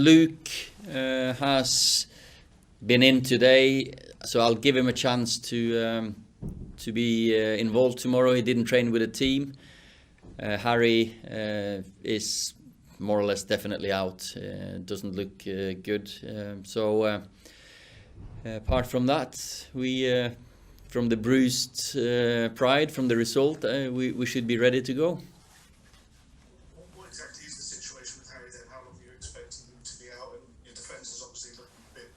Luke has been in today, so I'll give him a chance to be involved tomorrow. He didn't train with the team. Harry is more or less definitely out. Doesn't look good. Apart from that, we from the bruised pride from the result, we should be ready to go. What exactly is the situation with Harry then? How long are you expecting him to be out? And your defence is obviously looking a bit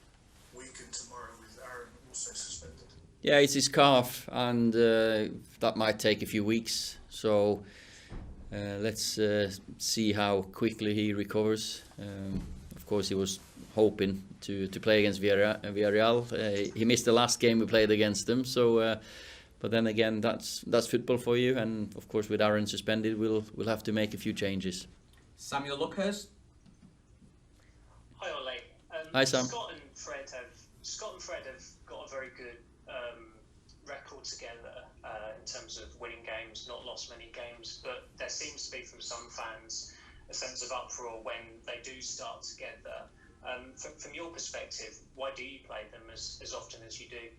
weakened tomorrow with Aaron also suspended. Yeah, it's his calf, and that might take a few weeks. So let's see how quickly he recovers. Of course, he was hoping to play against Villarreal. He missed the last game we played against them. So, but then again, that's football for you. And of course, with Aaron suspended, we'll have to make a few changes. Samuel Luckhurst. Hi Ole. Hi Sam. Scott and Fred have got a very good record together in terms of winning games, not lost many games, but there seems to be from some fans a sense of uproar when they do start together. From your perspective, why do you play them as often as you do?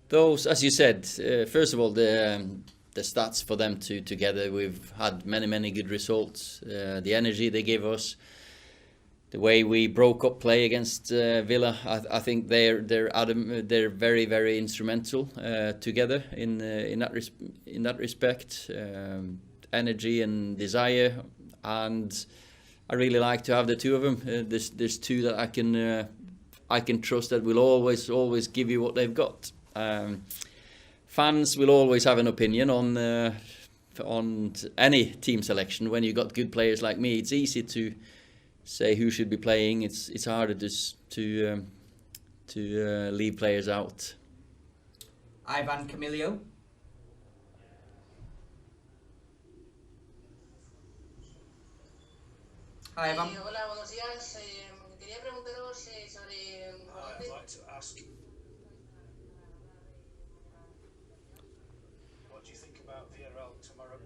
Those, as you said, first of all, the stats for them two together, we've had many good results. The energy they give us, the way we broke up play against Villa, I think they're very instrumental together in that respect. Energy and desire, and I really like to have the two of them. There's two that I can trust that will always give you what they've got. Fans will always have an opinion on any team selection. When you got good players like me, it's easy to say who should be playing. It's harder to leave players out. Ivan Camilio. Hi, Ivan. Hola, buenos días. Quería preguntaros sobre... I'd like to ask, what do you think about Villarreal tomorrow?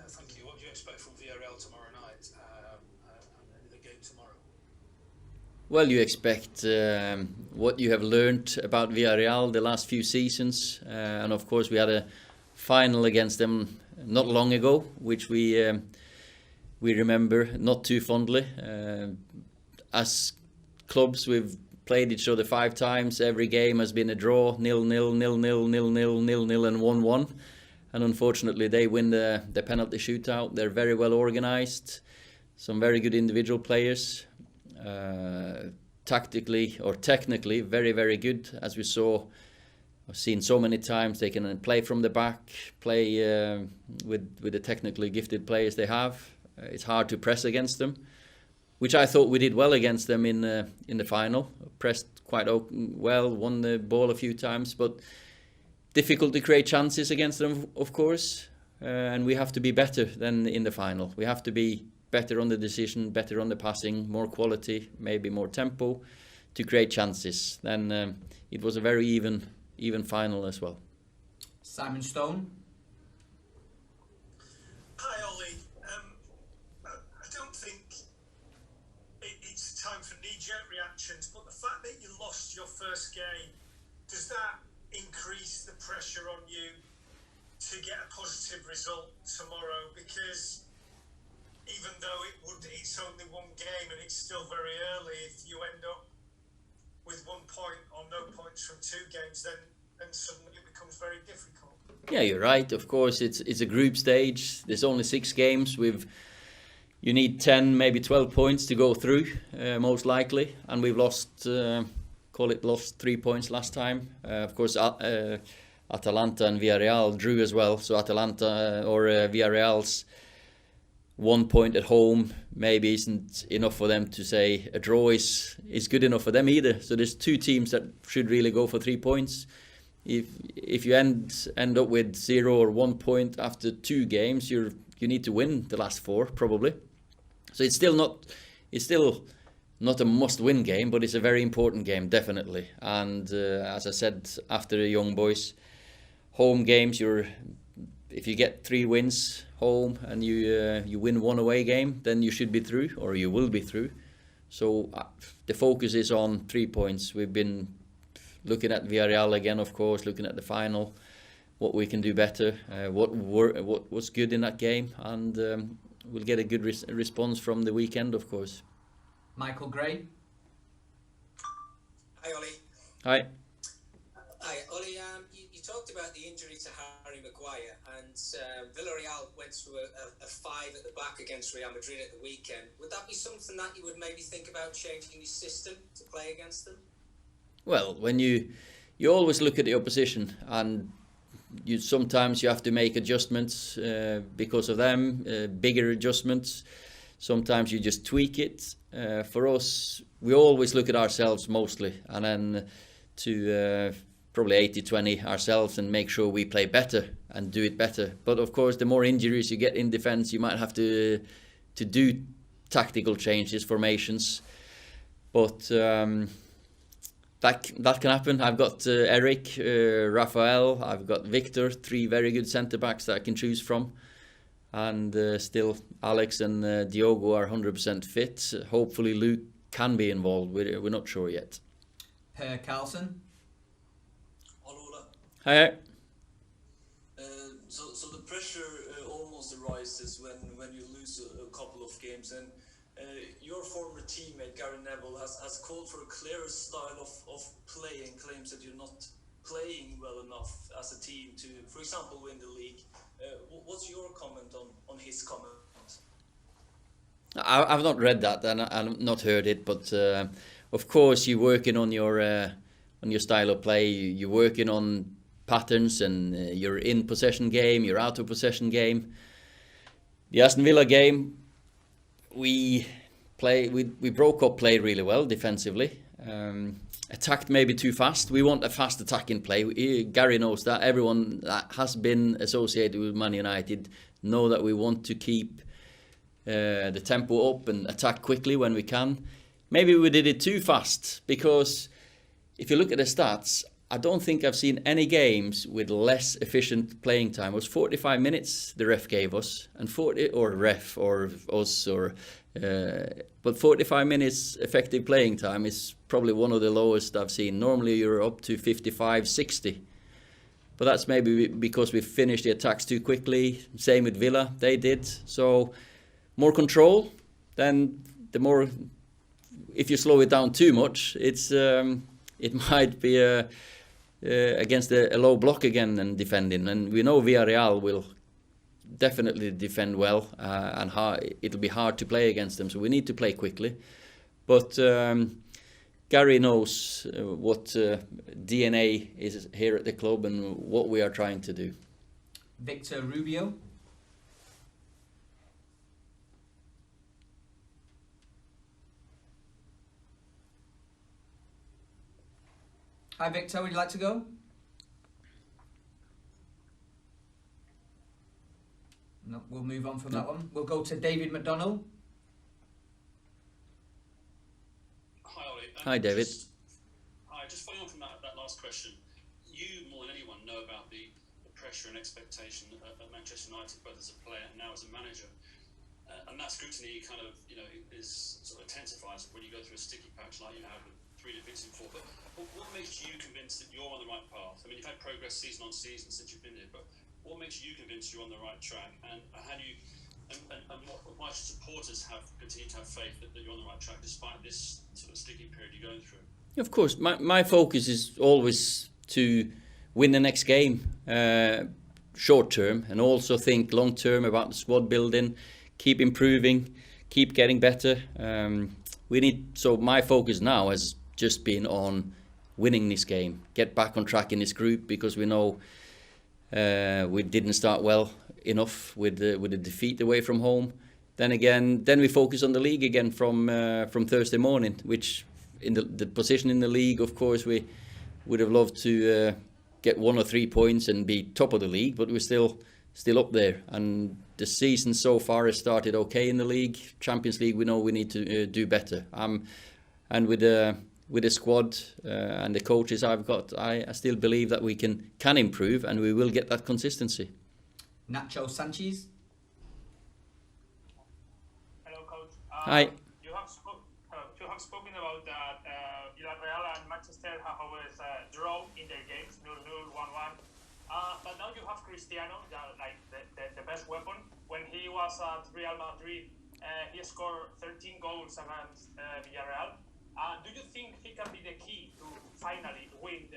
Thank you. What do you expect from Villarreal tomorrow night and the game tomorrow? Well, you expect what you have learned about Villarreal the last few seasons, and of course we had a final against them not long ago, which we remember not too fondly. As clubs, we've played each other 5 times. Every game has been a draw, 0-0, 0-0, 0-0, 0-0, and 1-1. And unfortunately, they win the penalty shootout. They're very well organised. Some very good individual players. Tactically or technically, very good. As we saw, I've seen so many times, they can play from the back, play with the technically gifted players they have. It's hard to press against them, which I thought we did well against them in the final. Pressed quite well, won the ball a few times, but difficult to create chances against them, of course. And we have to be better than in the final. We have to be better on the decision, better on the passing, more quality, maybe more tempo to create chances. Then it was a very even final as well. Simon Stone. Hi Ollie. I don't think it's time for knee-jerk reactions, but the fact that you lost your first game, does that increase the pressure on you to get a positive result tomorrow? Because even though it's only one game and it's still very early, if you end up with 1 point or no points from 2 games, then suddenly it becomes very difficult. Yeah, you're right. Of course, it's a group stage. There's only 6 games. You need 10, maybe 12 points to go through, most likely. And we've lost 3 points last time. Of course, Atalanta and Villarreal drew as well. So Atalanta or Villarreal's 1 point at home maybe isn't enough for them to say a draw is good enough for them either. So there's 2 teams that should really go for 3 points. If you end up with 0 or 1 point after 2 games, you need to win the last 4 probably. So it's still not a must-win game, but it's a very important game definitely. And as I said after the Young Boys home games, if you get 3 wins, home and you win one away game, then you should be through, or you will be through. So the focus is on 3 points. We've been looking at Villarreal again, of course, looking at the final, what we can do better, what was good in that game, and we'll get a good response from the weekend, of course. Michael Gray. Hi, Ollie. Hi. Hi, Ollie. You talked about the injury to Harry Maguire, and Villarreal went through a 5 at the back against Real Madrid at the weekend. Would that be something that you would maybe think about changing your system to play against them? Well, when you always look at the opposition, and sometimes you have to make adjustments because of them, bigger adjustments. Sometimes you just tweak it. For us, we always look at ourselves mostly, and then to probably 80-20 ourselves and make sure we play better and do it better. But of course, the more injuries you get in defence, you might have to do tactical changes, formations. But that can happen. I've got Eric, Rafael, I've got Victor, 3 very good centre backs that I can choose from. And still Alex and Diogo are 100% fit. Hopefully Luke can be involved. We're not sure yet. Per Carlson. Hi. So the pressure almost arises when you lose a couple of games, and your former teammate Gary Neville has called for a clearer style of play and claims that you're not playing well enough as a team to, for example, win the league. What's your comment on his comment? I've not read that and I've not heard it, but of course you're working on your style of play. You're working on patterns, and you're in possession game, you're out of possession game. The Aston Villa game, we broke up play really well defensively. Attacked maybe too fast. We want a fast attacking play. Gary knows that. Everyone that has been associated with Man United know that we want to keep the tempo up and attack quickly when we can. Maybe we did it too fast, because if you look at the stats, I don't think I've seen any games with less efficient playing time. It was 45 minutes the ref gave us, and 45 minutes effective playing time is probably one of the lowest I've seen. Normally you're up to 55, 60. But that's maybe because we finished the attacks too quickly. Same with Villa, they did. So more control, then the more, if you slow it down too much, it might be against a low block again and defending. And we know Villarreal will definitely defend well, and it'll be hard to play against them. So we need to play quickly. But Gary knows what DNA is here at the club and what we are trying to do. Victor Rubio. Hi Victor, would you like to go? No, we'll move on from that one. We'll go to David McDonnell. Hi Ollie. Hi David. Just following on from that last question, you more than anyone know about the pressure and expectation at Manchester United, both as a player and now as a manager. And that scrutiny kind of, is sort of intensifies when you go through a sticky patch like you have with 3 defeats in 4. But what makes you convinced that you're on the right path? I mean, you've had progress season on season since you've been here, but what makes you convinced you're on the right track? And how do you, and why should supporters continue to have faith that you're on the right track despite this sort of sticky period you're going through? Of course, my focus is always to win the next game, short term, and also think long term about the squad building, keep improving, keep getting better. So my focus now has just been on winning this game, get back on track in this group, because we know we didn't start well enough with the defeat away from home. Then we focus on the league again from Thursday morning, which in the position in the league, of course, we would have loved to get 1 or 3 points and be top of the league, but we're still up there. And the season so far has started okay in the league. Champions League, we know we need to do better. And with the squad and the coaches I've got, I still believe that we can improve, and we will get that consistency. Nacho Sanchez. Hi. You have spoken about that Villarreal and Manchester have always drawn in their games, 0-0, 1-1. But now you have Cristiano, like the best weapon. When he was at Real Madrid, he scored 13 goals against Villarreal. Do you think he can be the key to finally win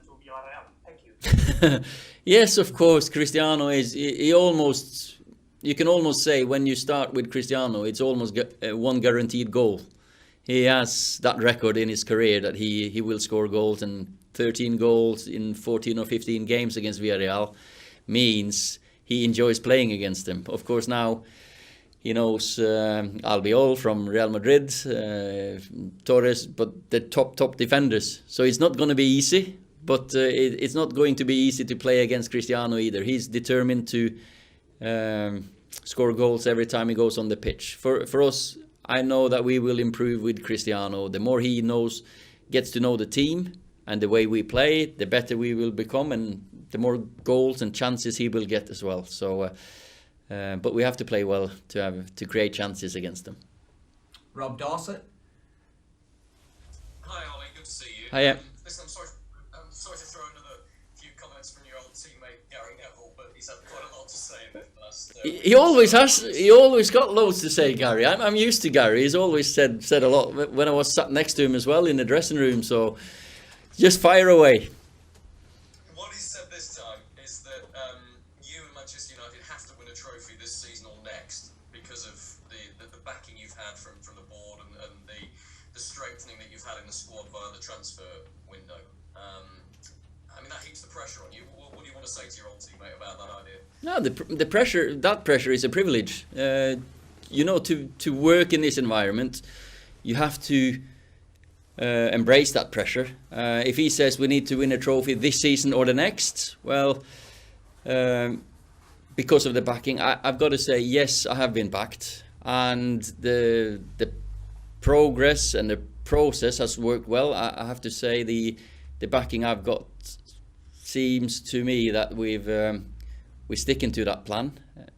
to Villarreal? Thank you. Yes, of course. Cristiano is. He almost. You can almost say when you start with Cristiano, it's almost one guaranteed goal. He has that record in his career that he will score goals, and 13 goals in 14 or 15 games against Villarreal means he enjoys playing against them. Of course, now he knows Albiol from Real Madrid, Torres, but the top defenders. So it's not going to be easy, but it's not going to be easy to play against Cristiano either. He's determined to score goals every time he goes on the pitch. For us, I know that we will improve with Cristiano. The more he gets to know the team and the way we play, the better we will become, and the more goals and chances he will get as well. So, but we have to play well to create chances against them. Rob Dorset. Hi Ollie, good to see you. Hiya. Listen, I'm sorry to throw another few comments from your old teammate Gary Neville, but he's had quite a lot to say in the past. He always has. He always got loads to say, Gary. I'm used to Gary. He's always said a lot when I was sat next to him as well in the dressing room. So just fire away. What he said this time is that you and Manchester United have to win a trophy this season or next because of the backing you've had from the board and the strengthening that you've had in the squad via the transfer window. I mean, that heaps the pressure on you. What do you want to say to your old teammate about that idea? No, the pressure. That pressure is a privilege. To work in this environment, you have to embrace that pressure. If he says we need to win a trophy this season or the next, well, because of the backing, I've got to say yes, I have been backed, and the progress and the process has worked well. I have to say the backing I've got seems to me that we're sticking to that plan,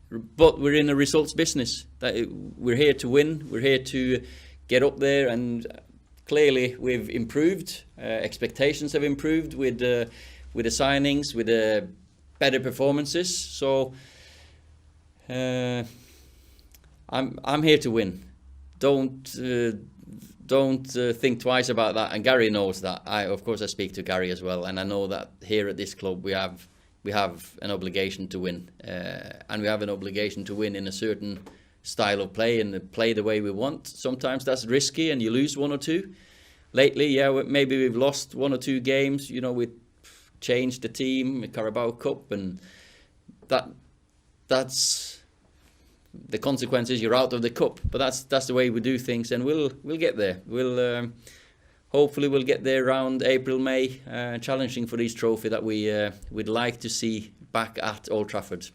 but we're in a results business. That we're here to win. We're here to get up there, and clearly we've improved. Expectations have improved with the signings, with the better performances. So I'm here to win. Don't think twice about that. And Gary knows that. Of course I speak to Gary as well, and I know that here at this club we have an obligation to win, and we have an obligation to win in a certain style of play and play the way we want. Sometimes that's risky and you lose one or two. Lately, maybe we've lost one or two games. We changed the team, the Carabao Cup, and that's the consequences. You're out of the cup, but that's the way we do things, and we'll get there. Hopefully we'll get there around April, May, challenging for this trophy that we'd like to see back at Old Trafford.